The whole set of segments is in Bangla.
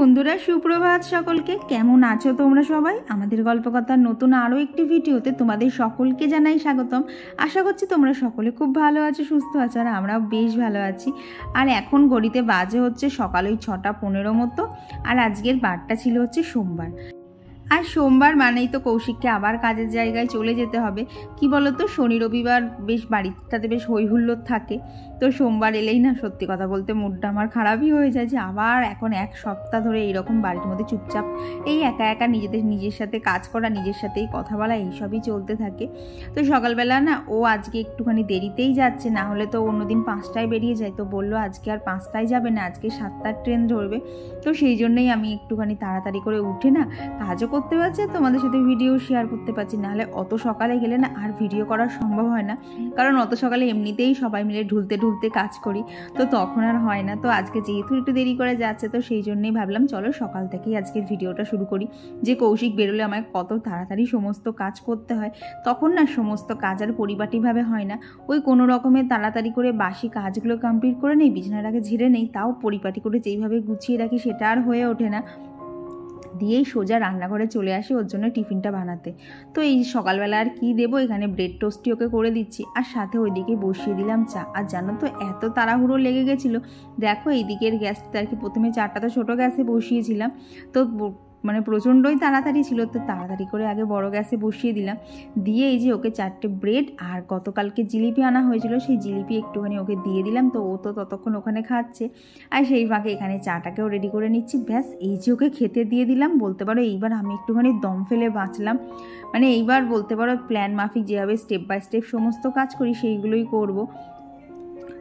বন্ধুরা সুপ্রভাত সকলকে। কেমন আছো তোমরা সবাই? আমাদের গল্পকথার নতুন আরও একটি ভিডিওতে তোমাদের সকলকে জানাই স্বাগতম। আশা করছি তোমরা সকলে খুব ভালো আছো, সুস্থ আছো, আর আমরাও বেশ ভালো আছি। আর এখন ঘড়িতে বাজে হচ্ছে সকাল ওই 6:15 মতো। আর আজকের বারটা ছিল হচ্ছে সোমবার। আর সোমবার মানেই তো কৌশিককে আবার কাজের জায়গায় চলে যেতে হবে। কি বলতো, শনি রবিবার বেশ বাড়িটাতে বেশ হইহুল্লোড় থাকে, তো সোমবার এলেই না সত্যি কথা বলতে মুডটা আমার খারাপই হয়ে যায় যে আবার এখন এক সপ্তাহ ধরে এইরকম বাড়ির মধ্যে চুপচাপ এই একা একা নিজের সাথে কাজ করা, নিজের সাথেই কথা বলা, এইসবই চলতে থাকে। তো সকালবেলা না ও আজকে একটুখানি দেরিতেই যাচ্ছে, না হলে তো অন্যদিন 5টায় বেরিয়ে যায়। তো বললো আজকে আর 5টায় যাবে না, আজকে 7টার ট্রেন ধরবে। তো সেই জন্যই আমি একটুখানি তাড়াতাড়ি করে উঠে না কাজও করতে পারছি, তোমাদের সাথে ভিডিও শেয়ার করতে পারছি। নাহলে অত সকালে গেলে না আর ভিডিও করা সম্ভব হয় না, কারণ অত সকালে এমনিতেই সবাই মিলে ঢুলতে কাজ করি, তো তখন আর হয় না। তো আজকে যেহেতু একটু দেরি করে যাচ্ছে, তো সেই জন্যই ভাবলাম চলো সকাল থেকেই আজকের ভিডিওটা শুরু করি। যে কৌশিক বেরোলে আমায় কত তাড়াতাড়ি সমস্ত কাজ করতে হয়, তখন না সমস্ত কাজ আর পরিপাটিভাবে হয় না। ওই কোনো রকমের তাড়াতাড়ি করে বাসি কাজগুলো কমপ্লিট করে নেই, বিছানার আগে ঝেড়ে নেই, তাও পরিপাটি করে যেইভাবে গুছিয়ে রাখি সেটা আর হয়ে ওঠে না। দিয়েই সোজা রান্নাঘরে চলে আসি ওর জন্য টিফিনটা বানাতে। তো এই সকালবেলা আর কি দেবো, এখানে ব্রেড টোস্টই ওকে করে দিচ্ছি, আর সাথে ওইদিকে বসিয়ে দিলাম চা। আর জানো তো এত তাড়াহুড়ো লেগে গেছিলো, দেখো এইদিকের গ্যাসটা আর কি, প্রথমে চাটা তো ছোটো গ্যাসে বসিয়েছিলাম, তো মানে প্রচণ্ডই তাড়াতাড়ি ছিল, তো তাড়াতাড়ি করে আগে বড় গ্যাসে বসিয়ে দিলাম। দিয়ে এই যে ওকে 4টে ব্রেড আর গতকালকে জিলিপি আনা হয়েছিল, সেই জিলিপি একটুখানি ওকে দিয়ে দিলাম। তো ও তো ততক্ষণ ওখানে খাচ্ছে, আর সেই ফাঁকে এখানে চাটাকেও রেডি করে নিচ্ছি। ব্যাস এই যে ওকে খেতে দিয়ে দিলাম। বলতে পারো এইবার আমি একটুখানি দম ফেলে বাঁচলাম, মানে এইবার বলতে পারো প্ল্যান মাফিক যেভাবে স্টেপ বাই স্টেপ সমস্ত কাজ করি সেইগুলোই করব।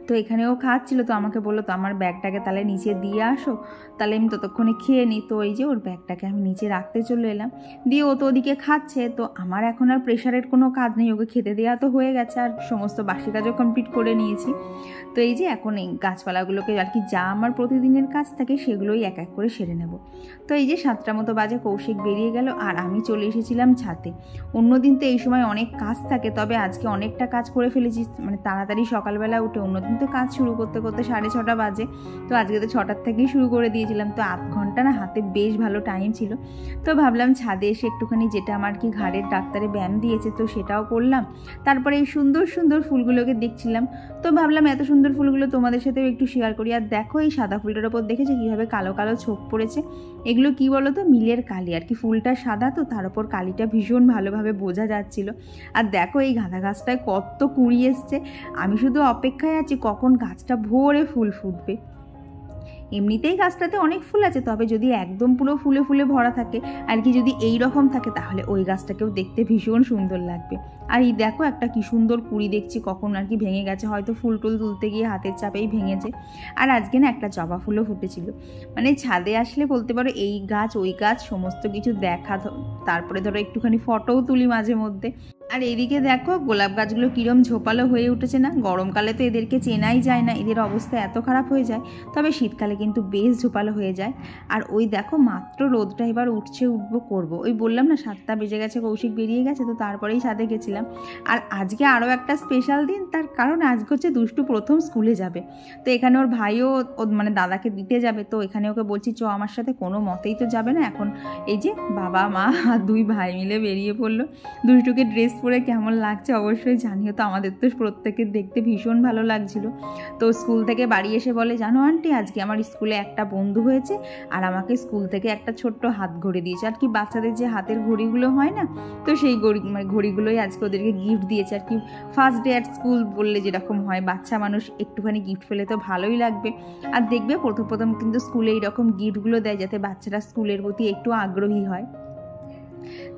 তো এখানেও খাচ্ছিল, তো আমাকে বললো তো আমার ব্যাগটাকে তাহলে নিচে দিয়ে আসো, তাহলে আমি ততক্ষণে খেয়ে নিই। তো এই যে ওর ব্যাগটাকে আমি নিচে রাখতে চলে এলাম, দিয়ে ও তো ওদিকে খাচ্ছে। তো আমার এখন আর প্রেশারের কোনো কাজ নেই, ওকে খেতে দেওয়া তো হয়ে গেছে, আর সমস্ত বাসি কাজও কমপ্লিট করে নিয়েছি। তো এই যে এখন এই গাছপালাগুলোকে আর কি যা আমার প্রতিদিনের কাজ থাকে সেগুলোই এক এক করে সেরে নেব। তো এই যে 7টা মতো বাজে কৌশিক বেরিয়ে গেল, আর আমি চলে এসেছিলাম ছাদে। অন্যদিন তো এই সময় অনেক কাজ থাকে, তবে আজকে অনেকটা কাজ করে ফেলেছি, মানে তাড়াতাড়ি সকালবেলা উঠে। অন্যদিন তো কাজ শুরু করতে করতে 6:30 বাজে, তো আজকে তো 6টার থেকেই শুরু করে দিয়েছিলাম। তো 8 ঘন্টা না হাতে বেশ ভালো টাইম ছিল। তো ভাবলাম ছাদে এসে একটুখানি, যেটা আমার কি ঘাড়ের ডাক্তারে ব্যায়াম দিয়েছে, তো সেটাও করলাম। তারপরে এই সুন্দর সুন্দর ফুলগুলোকে দেখছিলাম, তো ভাবলাম এত সুন্দর ফুলগুলো তোমাদের সাথেও একটু শেয়ার করি। আর দেখো এই সাদা ফুলটার ওপর দেখেছো কীভাবে কালো কালো ছোপ পড়েছে? এগুলো কি বলো তো, মিলের কালি আর কি। ফুলটা সাদা, তো তার উপর কালিটা ভীষণ ভালোভাবে বোঝা যাচ্ছিল। আর দেখো এই গাঁদা গাছটায় কত কুঁড়ি এসছে, আমি শুধু অপেক্ষায় আছি কখন গাছটা ভরে ফুল ফুটবে। এমনিতেই গাছটাতে অনেক ফুল আছে, তবে যদি একদম পুরো ফুলে ফুলে ভরা থাকে আর কি, যদি এই রকম থাকে, তাহলে ওই গাছটাকেও দেখতে ভীষণ সুন্দর লাগবে। আর এই দেখো একটা কি সুন্দর কুঁড়ি দেখছি, কখন আর কি ভেঙে গেছে, হয়তো ফুল টুল তুলতে গিয়ে হাতের চাপেই ভেঙেছে। আর আজকে না একটা জবা ফুলও ফুটেছিল। মানে ছাদে আসলে বলতে পারো এই গাছ ওই গাছ সমস্ত কিছু দেখা, তারপরে ধরো একটুখানি ফটোও তুলি মাঝে মধ্যে। আর এদিকে দেখো গোলাপ গাছগুলো কিরম ঝোপালো হয়ে উঠেছে না। গরমকালে তো এদেরকে চেনাই যায় না, এদের অবস্থা এত খারাপ হয়ে যায়, তবে শীতকালে কিন্তু বেশ ঝোপালো হয়ে যায়। আর ওই দেখো মাত্র রোদটা এবার উঠবো করবো, ওই বললাম না 7টা বেজে গেছে, কৌশিক বেরিয়ে গেছে, তো তারপরেই ছাদে গেছিলাম। আর আজকে আরও একটা স্পেশাল দিন, তার কারণ আজকে হচ্ছে দুষ্টু প্রথম স্কুলে যাবে। তো এখানে ওর ভাইও মানে দাদাকে দিতে যাবে, তো এখানে ওকে বলছি চ আমার সাথে, কোনো মতেই তো যাবে না এখন। এই যে বাবা মা আর 2 ভাই মিলে বেরিয়ে পড়লো। দুষ্টুকে ড্রেস পরে কেমন লাগছে অবশ্যই জানিও। তো আমাদের তো প্রত্যেকের দেখতে ভীষণ ভালো লাগছিল। তো স্কুল থেকে বাড়ি এসে বলে, জানো আন্টি আজকে আমার স্কুলে একটা বন্ধু হয়েছে, আর আমাকে স্কুল থেকে একটা ছোট্ট হাত ঘড়ি দিয়েছে, আর কি বাচ্চাদের যে হাতের ঘড়িগুলো হয় না, তো সেই ঘড়িগুলোই আজকে ওদেরকে গিফট দিয়েছে। আর কি ফার্স্ট ডে অ্যাট স্কুল বললে যেরকম হয়, বাচ্চা মানুষ একটুখানি গিফট পেলে তো ভালোই লাগবে। আর দেখবে প্রথম কিন্তু স্কুলে এইরকম গিফটগুলো দেয় যাতে বাচ্চারা স্কুলের প্রতি একটু আগ্রহী হয়।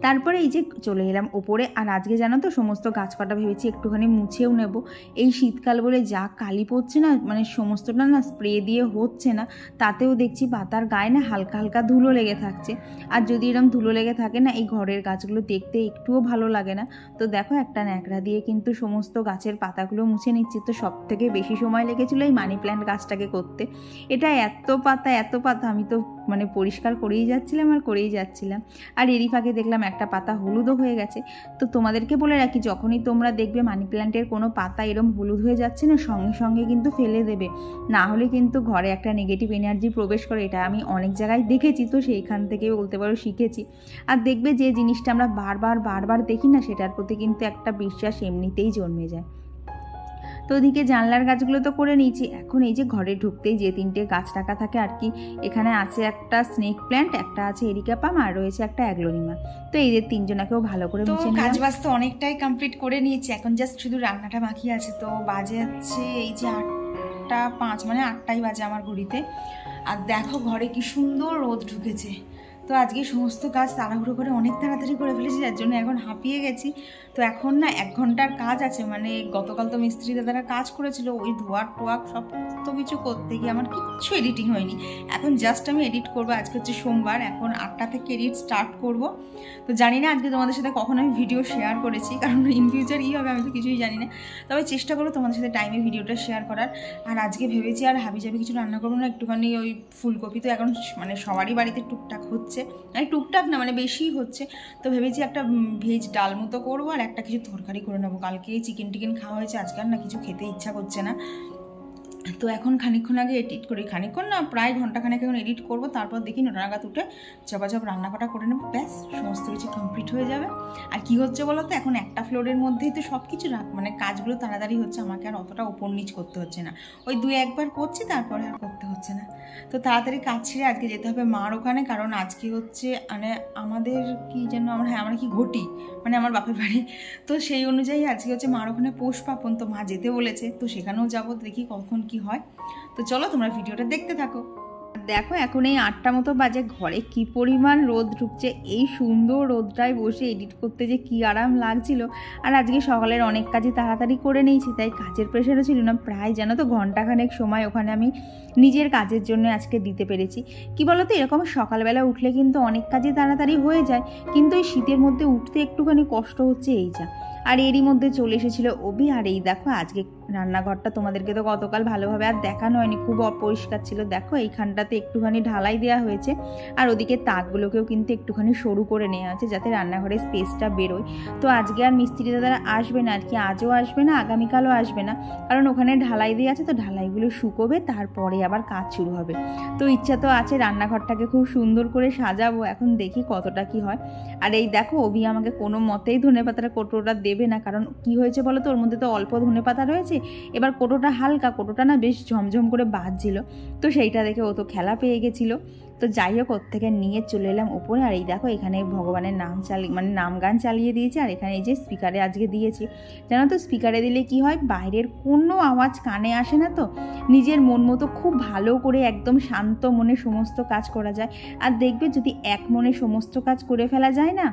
তারপরে এই যে চলে এলাম ওপরে। আর আজকে জানো তো সমস্ত গাছপাতা ভেবেছি একটুখানি মুছেও নেব। এই শীতকাল বলে যা কালি পড়ছে না, মানে সমস্তটা না স্প্রে দিয়ে হচ্ছে না, তাতেও দেখছি পাতার গায়ে না হালকা হালকা ধুলো লেগে থাকছে। আর যদি এরকম ধুলো লেগে থাকে না, এই ঘরের গাছগুলো দেখতে একটুও ভালো লাগে না। তো দেখো একটা ন্যাকড়া দিয়ে কিন্তু সমস্ত গাছের পাতাগুলো মুছে নিচ্ছি। তো সব থেকে বেশি সময় লেগেছিলো এই মানি প্ল্যান্ট গাছটাকে করতে। এটা এত পাতা আমি তো মানে পরিষ্কার করেই যাচ্ছিলাম। আর এরই ফাঁকে দেখলাম একটা পাতা হলুদও হয়ে গেছে। তো তোমাদেরকে বলে রাখি, যখনই তোমরা দেখবে মানি প্ল্যান্টের কোনো পাতা এরম হলুদ হয়ে যাচ্ছে না, সঙ্গে সঙ্গে কিন্তু ফেলে দেবে, না হলে কিন্তু ঘরে একটা নেগেটিভ এনার্জি প্রবেশ করে। এটা আমি অনেক জায়গায় দেখেছি, তো সেইখান থেকে বলতে পারো শিখেছি। আর দেখবে যে জিনিসটা আমরা বারবার দেখি না, সেটার প্রতি কিন্তু একটা বিশ্বাস এমনিতেই জন্মে যায়। তো ওদিকে জানলার গাছগুলো তো করে নিয়েছি। এখন এই যে ঘরে ঢুকতেই যে 3টে গাছ রাখা থাকে আর কি, এখানে আছে একটা স্নেক প্ল্যান্ট, একটা আছে এরিকা পাম, আর রয়েছে একটা অ্যাগ্লোনিমা। তো এই যে 3জনাকেও ভালো করে মুছে নিলাম। কাজ বাজ তো অনেকটাই কমপ্লিট করে নিয়েছি, এখন জাস্ট শুধু রান্নাটা বাকি আছে। তো বাজে হচ্ছে এই যে 8:05, মানে 8টাই বাজে আমার ঘড়িতে। আর দেখো ঘরে কি সুন্দর রোদ ঢুকেছে। তো আজকে সমস্ত কাজ তাড়াহুড়ো করে অনেক তাড়াতাড়ি করে ফেলেছি, যার জন্য এখন হাঁপিয়ে গেছি। তো এখন না 1 ঘন্টার কাজ আছে, মানে গতকাল তো মিস্ত্রি দাদারা কাজ করেছিল, ওই ধোয়ার টোয়াক সমস্ত কিছু করতে গিয়ে আমার কিচ্ছু এডিটিং হয়নি। এখন জাস্ট আমি এডিট করবো। আজকে হচ্ছে সোমবার, এখন 8টা থেকে এডিট স্টার্ট করব। তো জানি না আজকে তোমাদের সাথে কখন আমি ভিডিও শেয়ার করেছি, কারণ ইন ফিউচার কী হবে আমি তো কিছুই জানি না। তবে চেষ্টা করবো তোমাদের সাথে টাইমে ভিডিওটা শেয়ার করার। আর আজকে ভেবেছি আর হাবিজাবি কিছু রান্না করবো না, একটুখানি ওই ফুলকপি তো এখন মানে সবারই বাড়িতে টুকটাক হচ্ছে, মানে টুকটাক না মানে বেশিই হচ্ছে। তো ভেবেছি একটা ভেজ ডাল মতো করবো, আর একটা কিছু তরকারি করে নেবো। কালকে চিকেন টিকেন খাওয়া হয়েছে, আজকে আর না কিছু খেতে ইচ্ছা করছে না। তো এখন খানিকক্ষণ আগে এডিট করি, খানিকক্ষণ না প্রায় ঘন্টাখানেক এখন এডিট করবো, তারপর দেখি 9টা নাগাদ উঠে চপাচপ রান্নাটা করে নেবো, ব্যাস সমস্ত কিছু কমপ্লিট হয়ে যাবে। আর কি হচ্ছে বলো তো, এখন একটা ফ্লোরের মধ্যেই তো সব কিছু মানে কাজগুলো তাড়াতাড়ি হচ্ছে, আমাকে আর অতটা ওপর নিচ করতে হচ্ছে না, ওই 2-1বার করছি তারপরে আর করতে হচ্ছে না। তো তাড়াতাড়ি কাজ ছেড়ে আজকে যেতে হবে মার ওখানে, কারণ আজকে হচ্ছে মানে আমাদের কি যেন আমরা কি ঘটি, মানে আমার বাপের বাড়ি। তো সেই অনুযায়ী আজকে হচ্ছে মার ওখানে পৌষ পার্বণ, তো মা যেতে বলেছে, তো সেখানেও যাবো, দেখি কখন কি হয়। তো চলো তোমরা ভিডিওটা দেখতে থাকো। দেখো এখন এই 8টা মতো বাজে, ঘরে কি পরিমাণ রোদ ঢুকছে। এই সুন্দর রোদটায় বসে এডিট করতে যে কি আরাম লাগছিল। আর আজকে সকালের অনেক কাজই তাড়াতাড়ি করে নিয়েছি, তাই কাজের প্রেশারও ছিল না। প্রায় জানো তো ঘন্টাখানেক সময় ওখানে আমি নিজের কাজের জন্য আজকে দিতে পেরেছি। কি বলতো, এরকম সকালবেলা উঠলে কিন্তু অনেক কাজই তাড়াতাড়ি হয়ে যায়, কিন্তু এই শীতের মধ্যে উঠতে একটুখানি কষ্ট হচ্ছে এই যা। আর এরই মধ্যে চলে এসেছিলো অভি। আর এই দেখো আজকে রান্নাঘরটা তোমাদেরকে তো গতকাল ভালোভাবে আর দেখানো হয়নি, খুব অপরিষ্কার ছিল। দেখো এইখানটাতে একটুখানি ঢালাই দেওয়া হয়েছে, আর ওদিকে তাকগুলোকেও কিন্তু একটুখানি সরু করে নেওয়া হয়েছে, যাতে রান্নাঘরের স্পেসটা বেরোয়। তো আজকে আর মিস্ত্রি দাদারা আসবে না আর কি, আজও আসবে না, আগামীকালও আসবে না, কারণ ওখানে ঢালাই দিয়ে আছে। তো ঢালাইগুলো শুকোবে, তারপরে আবার কাজ শুরু হবে। তো ইচ্ছা তো আছে রান্নাঘরটাকে খুব সুন্দর করে সাজাবো, এখন দেখি কতটা কি হয়। আর এই দেখো অভি আমাকে কোনো মতেই ধনেপাতার কোটোটা দেবে না, কারণ কি হয়েছে বলো তো, ওর মধ্যে তো অল্প ধনেপাতা রয়েছে। এবার কোটোটা হালকা, কোটোটা না বেশ ঝমঝম করে বাজছিল, তো সেইটা দেখে ও তো খেলা পেয়ে গেছিলো। তো যাই হোক ওর থেকে নিয়ে চলে এলাম ওপরে। আর এই দেখো এখানে ভগবানের নাম মানে নাম গান চালিয়ে দিয়েছি। আর এখানে এই যে স্পিকারে আজকে দিয়েছি, জানো তো স্পিকারে দিলে কি হয়, বাইরের কোনো আওয়াজ কানে আসে না, তো নিজের মন মতো খুব ভালো করে একদম শান্ত মনে সমস্ত কাজ করা যায়। আর দেখবে যদি এক মনে সমস্ত কাজ করে ফেলা যায় না,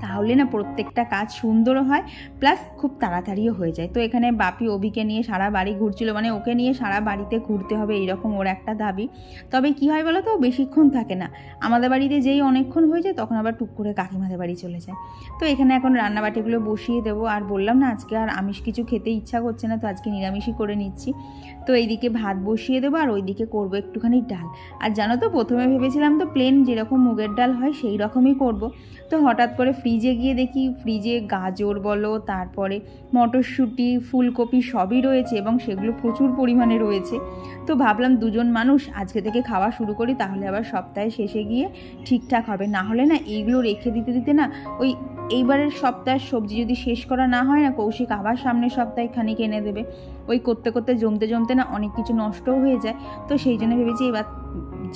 তাহলে না প্রত্যেকটা কাজ সুন্দরও হয়, প্লাস খুব তাড়াতাড়িও হয়ে যায়। তো এখানে বাপি অভিকে নিয়ে সারা বাড়ি ঘুরছিল, মানে ওকে নিয়ে সারা বাড়িতে ঘুরতে হবে এইরকম ওর একটা দাবি। তবে কি হয় বলো তো, বেশিক্ষণ থাকে না। আমাদের বাড়িতে যেই অনেকক্ষণ হয়ে যায়, তখন আবার টুক করে কাকিমাদের বাড়ি চলে যায়। তো এখানে এখন রান্নাবাটিগুলো বসিয়ে দেবো। আর বললাম না আজকে আর আমিষ কিছু খেতে ইচ্ছা করছে না, তো আজকে নিরামিষই করে নিচ্ছি। তো এইদিকে ভাত বসিয়ে দেবো, আর ওইদিকে করবো একটুখানি ডাল। আর জানো তো প্রথমে ভেবেছিলাম তো প্লেন যেরকম মুগের ডাল হয় সেই রকমই করব। তো হঠাৎ করে ফ্রিজে গিয়ে দেখি ফ্রিজে গাজর বলো, তারপরে মটরশুঁটি, ফুলকপি সবই রয়েছে, এবং সেগুলো প্রচুর পরিমাণে রয়েছে। তো ভাবলাম 2জন মানুষ আজকে থেকে খাওয়া শুরু করি, তাহলে আবার সপ্তাহে শেষে গিয়ে ঠিকঠাক হবে। না হলে না এইগুলো রেখে দিতে দিতে না ওই এইবারের সপ্তাহের সবজি যদি শেষ করা না হয় না, কৌশিক আবার সামনের সপ্তাহে খানিক এনে দেবে। ওই করতে করতে জমতে না অনেক কিছু নষ্টও হয়ে যায়। তো সেই জন্য ভেবেছি এবার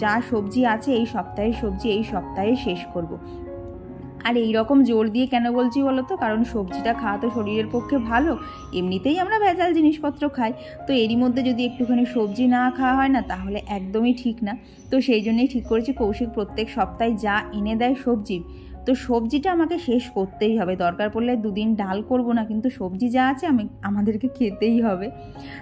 যা সবজি আছে এই সপ্তাহের সবজি এই সপ্তাহে শেষ করব। আর এই রকম জোর দিয়ে কেন বলছি বলো তো, কারণ সবজিটা খাওয়া তো শরীরের পক্ষে ভালো, এমনিতেই আমরা ভেজাল জিনিসপত্র খাই। তো এরই মধ্যে যদি একটুখানি সবজি না খাওয়া হয় না, তাহলে একদমই ঠিক না। তো সেই জন্যই ঠিক করেছি কৌশিক প্রত্যেক সপ্তাহে যা এনে দেয় সবজি, তো সবজিটা আমাকে শেষ করতেই হবে। দরকার পড়লে 2 দিন ডাল করব না, কিন্তু সবজি যা আছে আমাদেরকে খেতেই হবে।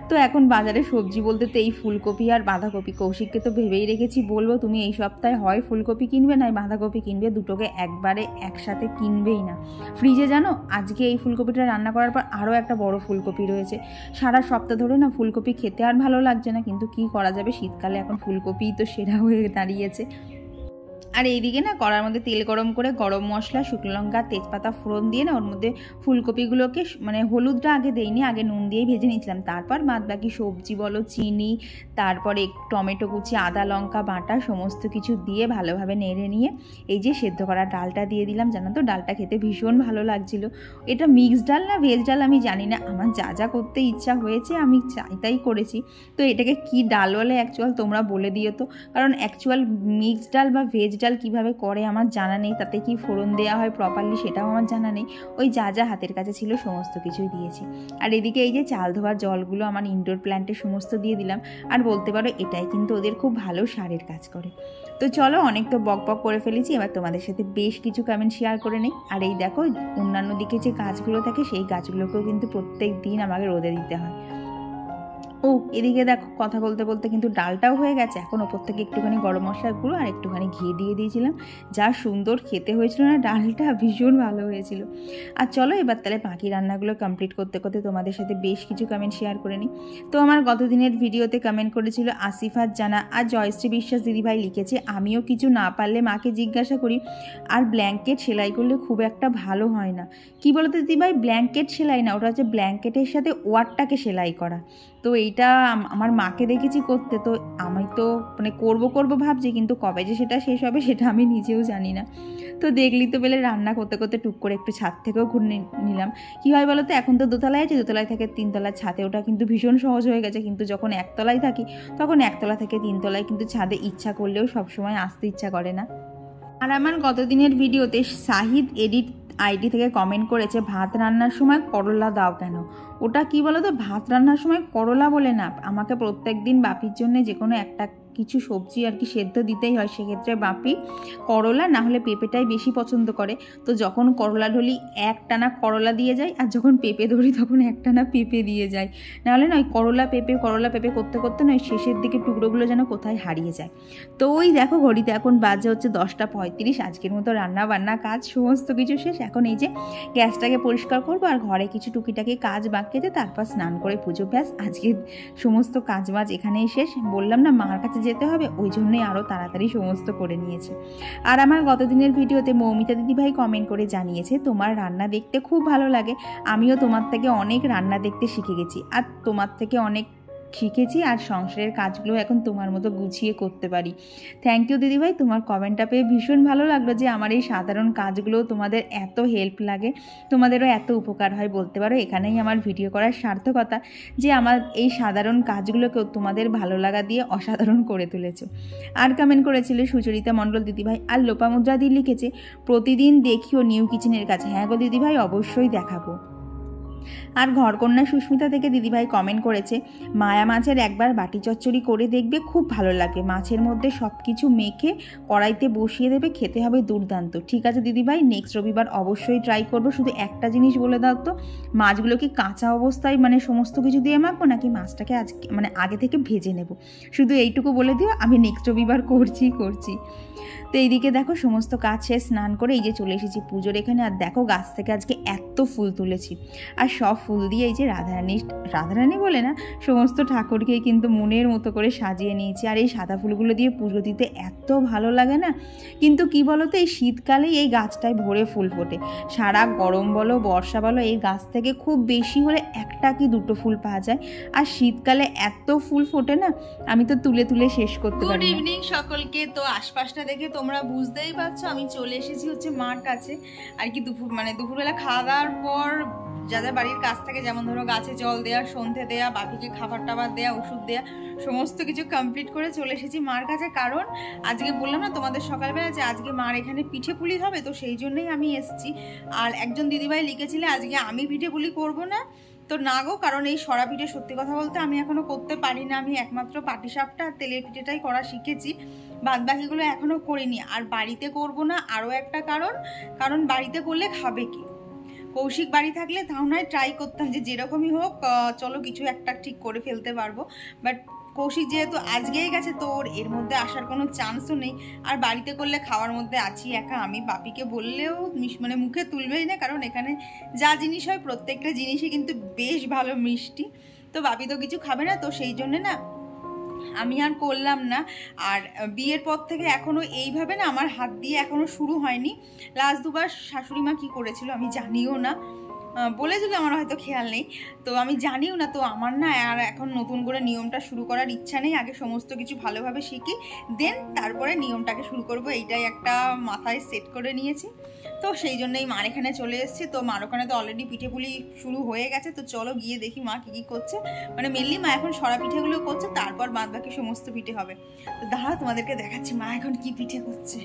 তো এখন বাজারে সবজি বলতে তো এই ফুলকপি আর বাঁধাকপি। কৌশিককে তো ভেবেই রেখেছি, বলবো তুমি এই সপ্তাহে হয় ফুলকপি কিনবে না বাঁধাকপি কিনবে, দুটোকে একবারে একসাথে কিনবেই না। ফ্রিজে জানো আজকে এই ফুলকপিটা রান্না করার পর আরও একটা বড় ফুলকপি রয়েছে। সারা সপ্তাহ ধরে না ফুলকপি খেতে আর ভালো লাগছে না, কিন্তু কি করা যাবে, শীতকালে এখন ফুলকপিই তো সেরা হয়ে দাঁড়িয়েছে। আর এইদিকে না কড়ার মধ্যে তেল গরম করে গরম মশলা, শুকনো লঙ্কা, তেজপাতা ফোড়ন দিয়ে না ওর মধ্যে ফুলকপিগুলোকে মানে হলুদটা আগে দেইনি, আগে নুন দিয়েই ভেজে নিয়েছিলাম। তারপর বাদ বাকি সবজি বলো, চিনি, তারপরে টমেটো কুচি, আদা লঙ্কা বাটা সমস্ত কিছু দিয়ে ভালোভাবে নেড়ে নিয়ে এই যে সেদ্ধ করা ডালটা দিয়ে দিলাম। জানো তো ডালটা খেতে ভীষণ ভালো লাগছিল। এটা মিক্সড ডাল না ভেজ ডাল আমি জানি না, আমার যা যা করতে ইচ্ছা হয়েছে আমি তাই করেছি। তো এটাকে কি ডাল বলে অ্যাকচুয়াল তোমরা বলে দিও তো, কারণ অ্যাকচুয়াল মিক্সড ডাল বা ভেজ ডাল কীভাবে করে আমার জানা নেই, তাতে কি ফোড়ন দেওয়া হয় প্রপারলি সেটাও আমার জানা নেই। ওই যা যা হাতের কাছে ছিল সমস্ত কিছুই দিয়েছি। আর এদিকে এই যে চাল ধোয়ার জলগুলো আমার ইনডোর প্ল্যান্টে সমস্ত দিয়ে দিলাম। আর বলতে পারো এটাই কিন্তু ওদের খুব ভালো সারের কাজ করে। তো চলো, অনেক তো বক বক করে ফেলেছি, এবার তোমাদের সাথে বেশ কিছু কমেন্ট শেয়ার করে নিই। আর এই দেখো অন্যান্য দিকে যে গাছগুলো থাকে সেই গাছগুলোকেও কিন্তু প্রত্যেক দিন আমাকে রোদে দিতে হয়। ও এদিকে দেখো কথা বলতে বলতে কিন্তু ডালটাও হয়ে গেছে। এখন ওপর থেকে একটুখানি গরম মশলার গুঁড়ো আর একটুখানি ঘি দিয়ে দিয়েছিলাম। যা সুন্দর খেতে হয়েছিল না, ডালটা ভীষণ ভালো হয়েছিল। আর চলো এবার তাহলে বাকি রান্নাগুলো কমপ্লিট করতে করতে তোমাদের সাথে বেশ কিছু কমেন্ট শেয়ার করে নিই। তো আমার গত দিনের ভিডিওতে কমেন্ট করেছিল আসিফাত জানা আর জয়শ্রী বিশ্বাস দিদিভাই লিখেছে, আমিও কিছু না পারলে মাকে জিজ্ঞাসা করি, আর ব্ল্যাঙ্কেট সেলাই করলে খুব একটা ভালো হয় না। কি বলতো দিদিভাই, ব্ল্যাঙ্কেট সেলাই না, ওটা হচ্ছে ব্ল্যাঙ্কেটের সাথে ওয়ারটাকে সেলাই করা। তো এইটা আমার মাকে দেখেছি করতে, তো আমি তো মানে করবো ভাবছি, কিন্তু কবে যে সেটা শেষ হবে সেটা আমি নিজেও জানি না। তো দেখলি তো বেলে রান্না করতে করতে টুক করে একটু ছাদ থেকেও ঘুরে নিলাম। কী হয় বলো তো, এখন তো দোতলায় আছে, দোতলায় থেকে তিনতলার ছাদে ওটা কিন্তু ভীষণ সহজ হয়ে গেছে। কিন্তু যখন একতলায় থাকি তখন একতলা থেকে তিনতলায় কিন্তু ছাদে ইচ্ছা করলেও সবসময় আসতে ইচ্ছা করে না। আর আমার গতদিনের ভিডিওতে শাহিদ এডিট আইডি থেকে কমেন্ট করেছে, ভাত রান্নার সময় করলা দাও কেন? ওটা কি বলো তো, ভাত রান্নার সময় করলা বলে না, আমাকে প্রত্যেক দিন বাপির জন্য যে কোনো একটা কিছু সবজি আর কি সেদ্ধ দিতেই হয়। সেক্ষেত্রে বাপি করলা না হলে পেঁপেটাই বেশি পছন্দ করে। তো যখন করলা ঢলি একটানা করলা দিয়ে যায়, আর যখন পেঁপে ধরি তখন একটানা পেঁপে দিয়ে যায়। নাহলে নয় করলা পেঁপে করতে করতে নয় শেষের দিকে টুকরোগুলো যেন কোথায় হারিয়ে যায়। তো ওই দেখো ঘড়িতে এখন বাজে হচ্ছে 10:35। আজকের মতো রান্না বান্না কাজ সমস্ত কিছু শেষ। এখন এই যে গ্যাসটাকে পরিষ্কার করবো আর ঘরে কিছু টুকিটাকি কাজ বাকি আছে, তারপর স্নান করে পুজো। ব্যাস আজকে সমস্ত কাজ বাজ এখানেই শেষ। বললাম না মার কাছে যেতে হবে, ওই জন্যই আরও তাড়াতাড়ি সমস্ত করে নিয়েছে। আর আমার গতদিনের ভিডিওতে মৌমিতা দিদিভাই কমেন্ট করে জানিয়েছে, তোমার রান্না দেখতে খুব ভালো লাগে, আমিও তোমার থেকে অনেক রান্না দেখতে শিখে গেছি, আর তোমার থেকে অনেক শিখেছি, আর সংসারের কাজগুলো এখন তোমার মতো গুছিয়ে করতে পারি। থ্যাংক ইউ দিদিভাই, তোমার কমেন্টটা পেয়ে ভীষণ ভালো লাগলো যে আমার এই সাধারণ কাজগুলো তোমাদের এত হেল্প লাগে, তোমাদেরও এত উপকার হয়। বলতে পারো এখানেই আমার ভিডিও করার সার্থকতা, যে আমার এই সাধারণ কাজগুলোকেও তোমাদের ভালো লাগা দিয়ে অসাধারণ করে তুলেছো। আর কমেন্ট করেছিল সুচরিতা মণ্ডল দিদিভাই, আর লোপামুদ্রা দি লিখেছে, প্রতিদিন দেখিও নিউ কিচেনের কাছে। হ্যাঁ গো দিদিভাই, অবশ্যই দেখাবো। আর ঘরকন্যা সুস্মিতা থেকে দিদিভাই কমেন্ট করেছে, মায়া মাছের একবার বাটি চচ্চড়ি করে দেখবে, খুব ভালো লাগে, মাছের মধ্যে সব কিছু মেখে কড়াইতে বসিয়ে দেবে, খেতে হবে দুর্দান্ত। ঠিক আছে দিদিভাই, নেক্সট রবিবার অবশ্যই ট্রাই করবো। শুধু একটা জিনিস বলে দাও তো, মাছগুলো কি কাঁচা অবস্থায় মানে সমস্ত কিছু দিয়ে মাখবো, নাকি মাছটাকে আজকে মানে আগে থেকে ভেজে নেব? শুধু এইটুকু বলে দিও, আমি নেক্সট রবিবার করছি। তো এইদিকে দেখো সমস্ত কাজ শেষ, স্নান করে এই যে চলে এসেছি পুজোর এখানে। আর দেখো গাছ থেকে আজকে এত ফুল তুলেছি, আর সব ফুল দিয়ে এই যে রাধারানী বলে না, সমস্ত ঠাকুরকে কিন্তু মনের মতো করে সাজিয়ে নিয়েছি। আর এই সাদা ফুলগুলো দিয়ে পুজো দিতে এত ভালো লাগে না। কিন্তু কি বলো তো, এই শীতকালেই এই গাছটায় ভরে ফুল ফোটে। সারা গরম বলো বর্ষা বলো, এই গাছ থেকে খুব বেশি হলে একটা কি দুটো ফুল পাওয়া যায়, আর শীতকালে এত ফুল ফোটে না, আমি তো তুলে তুলে শেষ করতে পারি না। গুড ইভিনিং সকলকে। তো আশপাশটা দেখে তোমরা বুঝতেই পারছো আমি চলে এসেছি হচ্ছে মার কাছে। আর কি দুপুরবেলা খাওয়া দাওয়ার পর যাদের বাড়ির কাছ থেকে, যেমন ধরো গাছে জল দেওয়া, সন্ধে দেওয়া, বাপিকে খাবার টাবার দেওয়া, ওষুধ দেওয়া, সমস্ত কিছু কমপ্লিট করে চলে এসেছি মার কাছে। কারণ আজকে বললাম না তোমাদের সকালবেলা যে আজকে মার এখানে পিঠে পুলি হবে, তো সেই জন্যই আমি এসেছি। আর একজন দিদিভাই লিখেছিলে আজকে আমি পিঠে পুলি করবো না, তো না গো, কারণ এই সরা পিঠে সত্যি কথা বলতে আমি এখনো করতে পারি না। আমি একমাত্র পাটিসাপটা আর তেলের পিঠেটাই করা শিখেছি, বাদ বাকিগুলো এখনো করিনি। আর বাড়িতে করব না আরও একটা কারণ বাড়িতে করলে খাবে কি? কৌশিক বাড়ি থাকলে তাও নয় ট্রাই করতাম যে যেরকমই হোক চলো কিছু একটা ঠিক করে ফেলতে পারবো, বাট কৌশিক যেহেতু আজকেই গেছে তো ওর এর মধ্যে আসার কোনো চান্সও নেই। আর বাড়িতে করলে খাওয়ার মধ্যে আছি একা, আমি বাপিকে বললেও মানে মুখে তুলবেই না, কারণ এখানে যা জিনিস হয় প্রত্যেকটা জিনিসই কিন্তু বেশ ভালো মিষ্টি। তো বাপি তো কিছু খাবে না, তো সেই জন্যে না আমি আর করলাম না। আর বিয়ের পর থেকে এখনও এইভাবে না আমার হাত দিয়ে এখনও শুরু হয়নি। লাস্ট দুবার শাশুড়ি মা কী করেছিল আমি জানিও না, বলেছিল, আমার হয়তো খেয়াল নেই, তো আমি জানিও না। তো আমার না আর এখন নতুন করে নিয়মটা শুরু করার ইচ্ছা নেই। আগে সমস্ত কিছু ভালোভাবে শিখি, দেন তারপরে নিয়মটাকে শুরু করব, এইটাই একটা মাথায় সেট করে নিয়েছি। তো সেই জন্যই মার এখানে চলে এসেছি। তো মার ওখানে তো অলরেডি পিঠে পুলি শুরু হয়ে গেছে। তো চলো গিয়ে দেখি মা কী কী করছে। মানে মেনলি মা এখন সরা পিঠেগুলো করছে, তারপর বাদ বাকি সমস্ত পিঠে হবে। তো দাঁড়াও তোমাদেরকে দেখাচ্ছি মা এখন কি পিঠে করছে।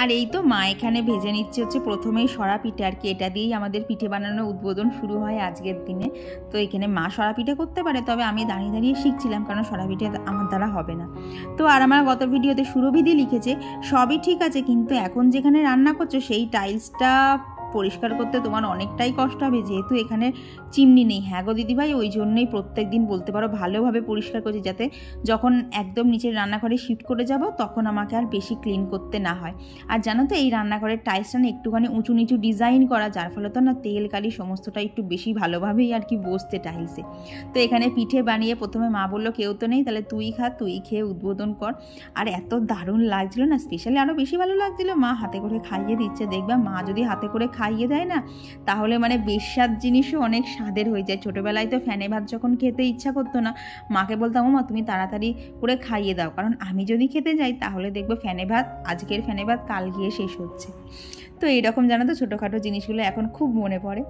আর এই তো মা এখানে ভেজে নিচ্ছে হচ্ছে প্রথমেই সরা পিঠে, আর কি এটা দিয়েই আমাদের পিঠে বানানোর উদ্বোধন শুরু হয় আজকের দিনে। তো এখানে মা সরা পিঠে করতে পারে, তবে আমি দাঁড়িয়ে দাঁড়িয়ে শিখছিলাম, কারণ সরা পিঠে আমার দ্বারা হবে না। তো আর আমার গত ভিডিওতে সুরভিদি লিখেছে সবই ঠিক আছে, কিন্তু এখন যেখানে রান্না করছো সেই টাইলসটা পরিষ্কার করতে তোমার অনেকটাই কষ্ট হবে, যেহেতু এখানে চিমনি নেই। হ্যাঁ গো দিদিভাই, ওই জন্যই প্রত্যেক দিন বলতে পারো ভালোভাবে পরিষ্কার করছি, যাতে যখন একদম নিচের রান্নাঘরে শিফট করে যাব তখন আমাকে আর বেশি ক্লিন করতে না হয়। আর জানো তো এই রান্নাঘরের টাইলসটা না একটুখানি উঁচু নিচু ডিজাইন করা, যার ফলে তো না তেল কালি সমস্তটা একটু বেশি ভালোভাবেই আর কি বসতে টাইলসে। তো এখানে পিঠে বানিয়ে প্রথমে মা বললো কেউ তো নেই, তাহলে তুই খা, তুই খেয়ে উদ্বোধন কর। আর এত দারুণ লাগছিল না, স্পেশালি আরও বেশি ভালো লাগছিল মা হাতে করে খাইয়ে দিচ্ছে। দেখবা মা যদি হাতে করে খাইয়ে দেয় না, তাহলে মানে বেস্বাদ জিনিসও অনেক স্বাদের হয়ে যায়। ছোটোবেলায় তো ফ্যানে ভাত যখন খেতে ইচ্ছা করতো না, মাকে বলতাম মা তুমি তাড়াতাড়ি করে খাইয়ে দাও, কারণ আমি যদি খেতে যাই তাহলে দেখবো ফ্যানে ভাত, আজকের ফ্যানে ভাত কাল গিয়ে শেষ হচ্ছে। তো এইরকম জানো তো ছোটোখাটো জিনিসগুলো এখন খুব মনে পড়ে।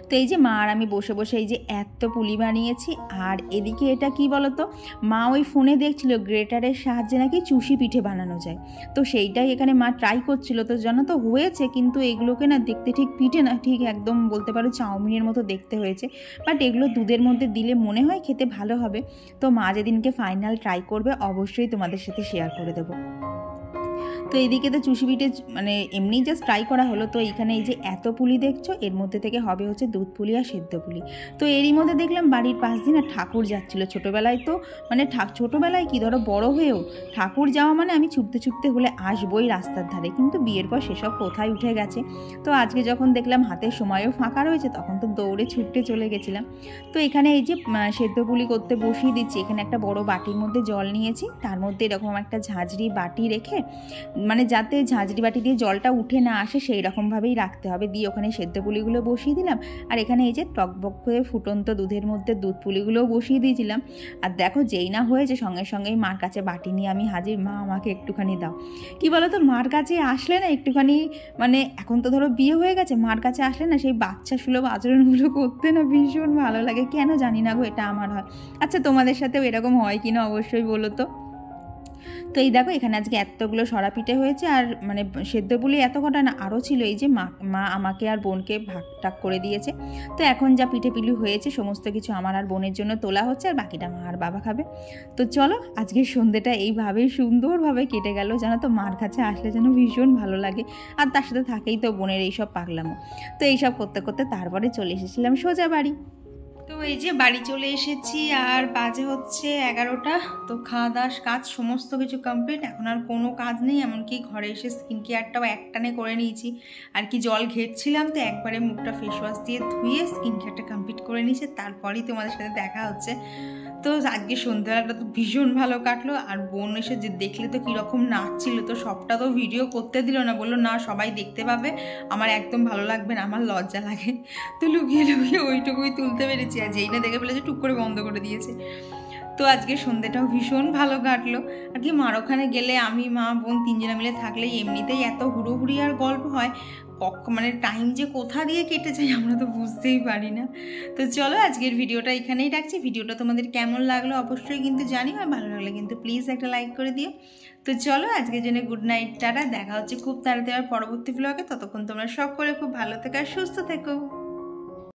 তো এই যে মা আর আমি বসে বসে এই যে এত পুলি বানিয়েছি। আর এদিকে এটা কি বলতো, মা ওই ফোনে দেখছিল গ্রেটারের সাহায্যে নাকি চুষি পিঠে বানানো যায়, তো সেইটাই এখানে মা ট্রাই করছিল। তো জানো তো হয়েছে, কিন্তু এগুলোকে না দেখতে ঠিক পিঠে না, ঠিক একদম বলতে পারো চাউমিনের মতো দেখতে হয়েছে। বাট এগুলো দুধের মধ্যে দিলে মনে হয় খেতে ভালো হবে। তো মা যেদিনকে ফাইনাল ট্রাই করবে অবশ্যই তোমাদের সাথে শেয়ার করে দেবো। তো এইদিকে তো চুষি পিঠে মানে এমনি জাস্ট ট্রাই করা হলো। তো এইখানে এই যে এত পুলি দেখছো, এর মধ্যে থেকে হবে হচ্ছে দুধ পুলি আর সেদ্ধ পুলি। তো এরই মধ্যে দেখলাম বাড়ির পাশ দিয়ে না ঠাকুর যাচ্ছিলো। ছোটোবেলায় তো মানে ছোটোবেলায় কি ধরো বড় হয়েও ঠাকুর যাওয়া মানে আমি ছুটতে ছুটতে হলে আসবোই রাস্তার ধারে, কিন্তু বিয়ের পর সেসব কোথায় উঠে গেছে। তো আজকে যখন দেখলাম হাতের সময়ও ফাঁকা রয়েছে, তখন তো দৌড়ে ছুটতে চলে গেছিলাম। তো এখানে এই যে সেদ্ধ পুলি করতে বসিয়ে দিচ্ছি। এখানে একটা বড় বাটির মধ্যে জল নিয়েছি, তার মধ্যে এরকম একটা ঝাঁঝরি বাটি রেখে, মানে যাতে ঝাঁঝরি বাটি দিয়ে জলটা উঠে না আসে সেই রকমভাবেই রাখতে হবে। দিয়ে ওখানে সেদ্ধ পুলিগুলো বসিয়ে দিলাম। আর এখানে এই যে টকবক করে ফুটন্ত দুধের মধ্যে দুধ পুলিগুলোও বসিয়ে দিয়েছিলাম। আর দেখো যেই না হয়েছে সঙ্গে সঙ্গেই মার কাছে বাটি নিয়ে আমি হাজির, মা আমাকে একটুখানি দাও। কি বলো তো, মার কাছে আসলে না একটুখানি মানে এখন তো ধরো বিয়ে হয়ে গেছে, মার কাছে আসলে না সেই বাচ্চা সুলভ আচরণগুলো করতে না ভীষণ ভালো লাগে, কেন জানি না গো, এটা আমার হয়। আচ্ছা তোমাদের সাথেও এরকম হয় কিনা অবশ্যই বলো তো। তো এই দেখো এখানে আজকে এতগুলো সরা পিঠে হয়েছে। আর মানে সেদ্ধ পুলি এত কটা না, আরও ছিল। এই যে মা আমাকে আর বোনকে ভাগ টাক করে দিয়েছে। তো এখন যা পিঠে পিলি হয়েছে সমস্ত কিছু আমার আর বোনের জন্য তোলা হচ্ছে, আর বাকিটা মা আর বাবা খাবে। তো চলো আজকের সন্ধ্যেটা এইভাবেই সুন্দরভাবে কেটে গেল। জানো তো মার কাছে আসলে যেন ভীষণ ভালো লাগে, আর তার সাথে থাকেই তো বোনের এইসব পাগলামো। তো এইসব করতে করতে তারপরে চলে এসেছিলাম সোজা বাড়ি। তো এই যে বাড়ি চলে এসেছি, আর বাজে হচ্ছে 11টা। তো খাওয়া দাওয়া কাজ সমস্ত কিছু কমপ্লিট, এখন আর কোনো কাজ নেই। এমনকি ঘরে এসে স্কিন কেয়ারটাও একটানে করে নিয়েছি। আর কি জল ঘেটছিলাম, তো একবারে মুখটা ফেস ওয়াশ দিয়ে ধুয়ে স্কিন কেয়ারটা কমপ্লিট করে নিয়েছে, তারপরেই তোমাদের সাথে দেখা হচ্ছে। তো আজকে সন্ধ্যাবেলাটা তো ভীষণ ভালো কাটলো। আর বোন এসে যে দেখলে তো কীরকম নাচছিল, তো সবটা তো ভিডিও করতে দিল না, বললো না সবাই দেখতে পাবে, আমার একদম ভালো লাগবে না, আমার লজ্জা লাগে। তো লুকিয়ে লুকিয়ে ওইটুকুই তুলতে পেরেছি, আর যেই না দেখে ফেলেছে টুক করে বন্ধ করে দিয়েছে। তো আজকে সন্ধ্যেটাও ভীষণ ভালো কাটলো। আর কি মার ওখানে গেলে আমি মা বোন তিনজনে মিলে থাকলেই এমনিতেই এত হুড়োহুড়ি আর গল্প হয়, মানে টাইম যে কোথা দিয়ে কেটে যায় আমরা তো বুঝতেই পারি না। তো চলো আজকের ভিডিওটা এখানেই রাখছি। ভিডিওটা তোমাদের কেমন লাগলো অবশ্যই কিন্তু জানিও, আর ভালো লাগলে কিন্তু প্লিজ একটা লাইক করে দিও। তো চলো আজকের জন্য গুড নাইট, টাটা। দেখা হচ্ছে খুব তাড়াতাড়ি আর পরবর্তী ব্লগে। ততক্ষণ তোমরা সকলে খুব ভালো থেকো আর সুস্থ থেকো।